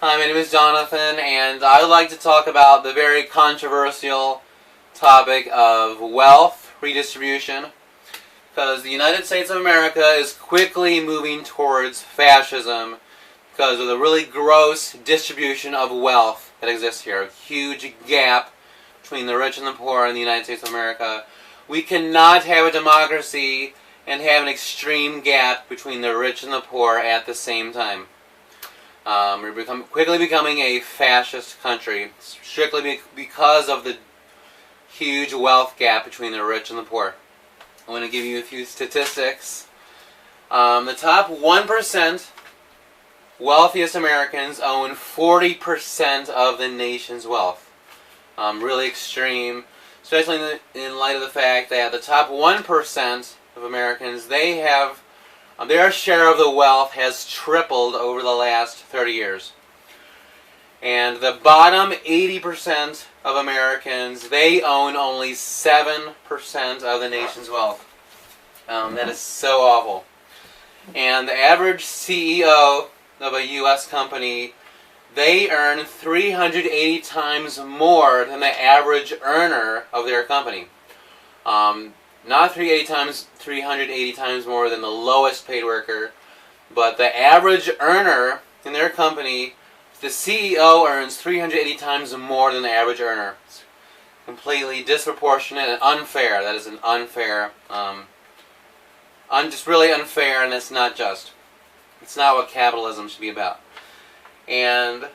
Hi, my name is Jonathan, and I would like to talk about the very controversial topic of wealth redistribution, because the United States of America is quickly moving towards fascism because of the really gross distribution of wealth that exists here. A huge gap between the rich and the poor in the United States of America. We cannot have a democracy and have an extreme gap between the rich and the poor at the same time. We're quickly becoming a fascist country, strictly because of the huge wealth gap between the rich and the poor. I want to give you a few statistics. The top 1% wealthiest Americans own 40% of the nation's wealth. Really extreme, especially in light of the fact that the top 1% of Americans, their share of the wealth has tripled over the last 30 years. And the bottom 80% of Americans, they own only 7% of the nation's wealth. That is so awful. And the average CEO of a U.S. company, they earn 380 times more than the average earner of their company. Not 380 times more than the lowest paid worker, but the average earner in their company, the CEO earns 380 times more than the average earner. It's completely disproportionate and unfair. That is an unfair, just really unfair, and it's not just. It's not what capitalism should be about. And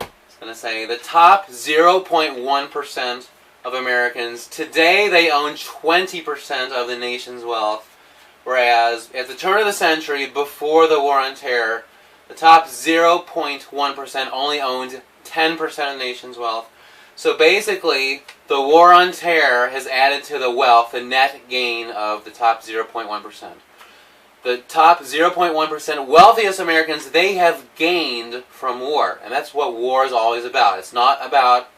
I was going to say, the top 0.1% of Americans, today they own 20% of the nation's wealth, whereas at the turn of the century, before the War on Terror, the top 0.1% only owned 10% of the nation's wealth. So basically, the War on Terror has added to the wealth, the net gain of the top 0.1%. The top 0.1% wealthiest Americans, they have gained from war. And that's what war is always about. It's not about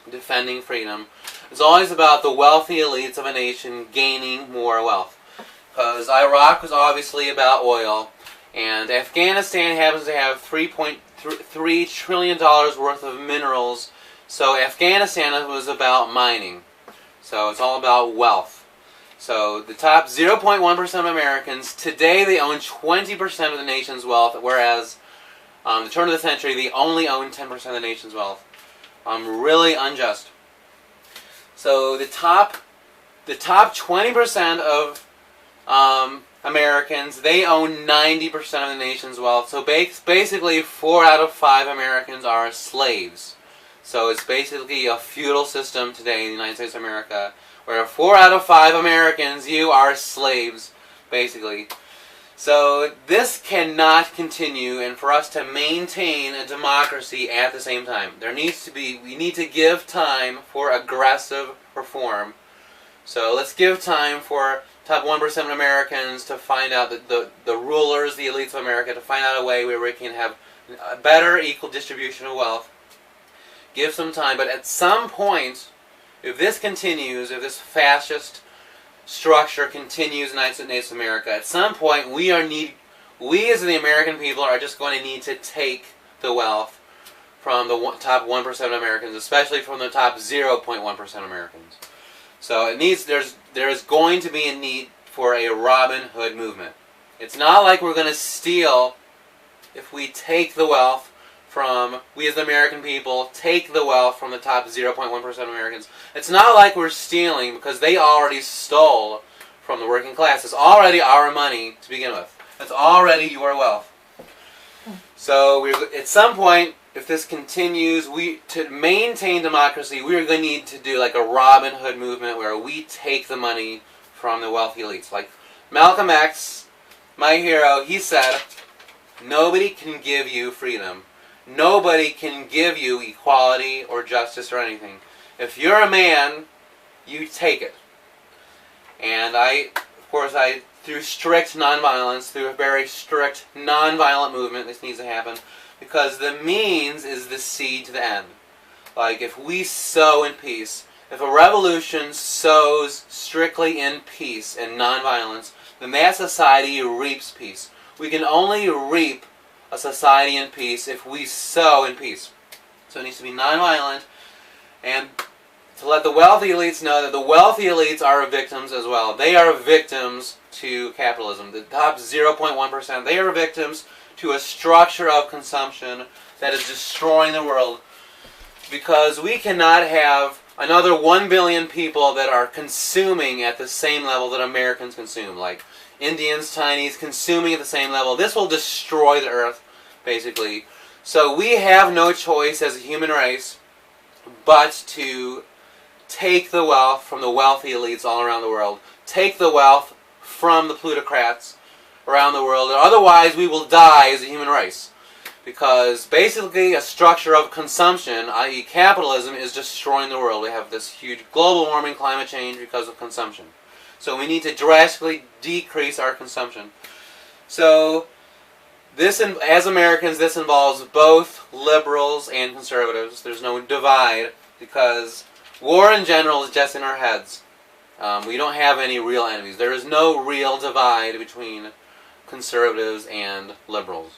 defending freedom. It's always about the wealthy elites of a nation gaining more wealth. Because Iraq was obviously about oil, and Afghanistan happens to have $3.3 trillion worth of minerals, so Afghanistan was about mining. So it's all about wealth. So the top 0.1% of Americans, today they own 20% of the nation's wealth, whereas the turn of the century they only own 10% of the nation's wealth. Really unjust. So the top 20% of Americans, they own 90% of the nation's wealth. So basically 4 out of 5 Americans are slaves. So it's basically a feudal system today in the United States of America, where 4 out of 5 Americans, you are slaves, basically. So this cannot continue, and for us to maintain a democracy at the same time, we need to give time for aggressive reform. So let's give time for top 1% of Americans to find out that the rulers, the elites of America, to find out a way where we can have a better equal distribution of wealth. Give some time, but at some point, if this continues, if this fascist structure continues in the United States of America, at some point we as the American people are just going to need to take the wealth from the top 1% of Americans, especially from the top 0.1% of Americans. So there is going to be a need for a Robin Hood movement. It's not like we're going to steal if we take the wealth from, we as the American people, take the wealth from the top 0.1% of Americans. It's not like we're stealing because they already stole from the working class. It's already our money to begin with. It's already your wealth. So at some point, if this continues, to maintain democracy, we're going to need to do like a Robin Hood movement where we take the money from the wealthy elites. Like Malcolm X, my hero, he said, nobody can give you freedom. Nobody can give you equality or justice or anything. If you're a man, you take it. And through strict nonviolence, through a very strict nonviolent movement, this needs to happen. Because the means is the seed to the end. Like if we sow in peace, if a revolution sows strictly in peace and nonviolence, then that society reaps peace. We can only reap a society in peace if we sow in peace. So it needs to be nonviolent, and to let the wealthy elites know that the wealthy elites are victims as well. They are victims to capitalism. The top 0.1%, they are victims to a structure of consumption that is destroying the world, because we cannot have another 1 billion people that are consuming at the same level that Americans consume, like Indians, Chinese, consuming at the same level. This will destroy the earth, basically. So we have no choice as a human race but to take the wealth from the wealthy elites all around the world. Take the wealth from the plutocrats around the world. Otherwise, we will die as a human race. Because basically a structure of consumption, i.e. capitalism, is destroying the world. We have this huge global warming, climate change because of consumption. So we need to drastically decrease our consumption. So this, as Americans, this involves both liberals and conservatives. There's no divide, because war in general is just in our heads. We don't have any real enemies. There is no real divide between conservatives and liberals.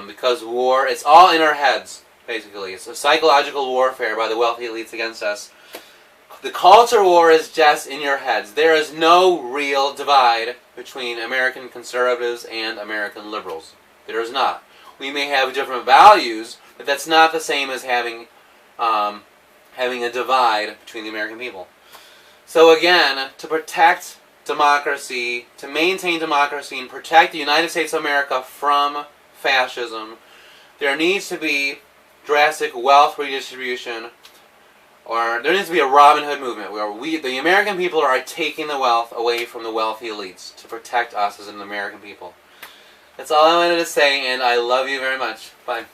Because war, it's all in our heads, basically. It's a psychological warfare by the wealthy elites against us. The culture war is just in your heads. There is no real divide between American conservatives and American liberals. There is not. We may have different values, but that's not the same as having a divide between the American people. So again, to protect democracy, to maintain democracy and protect the United States of America from fascism, there needs to be drastic wealth redistribution, or there needs to be a Robin Hood movement where the American people, are taking the wealth away from the wealthy elites to protect us as an American people. That's all I wanted to say, and I love you very much. Bye.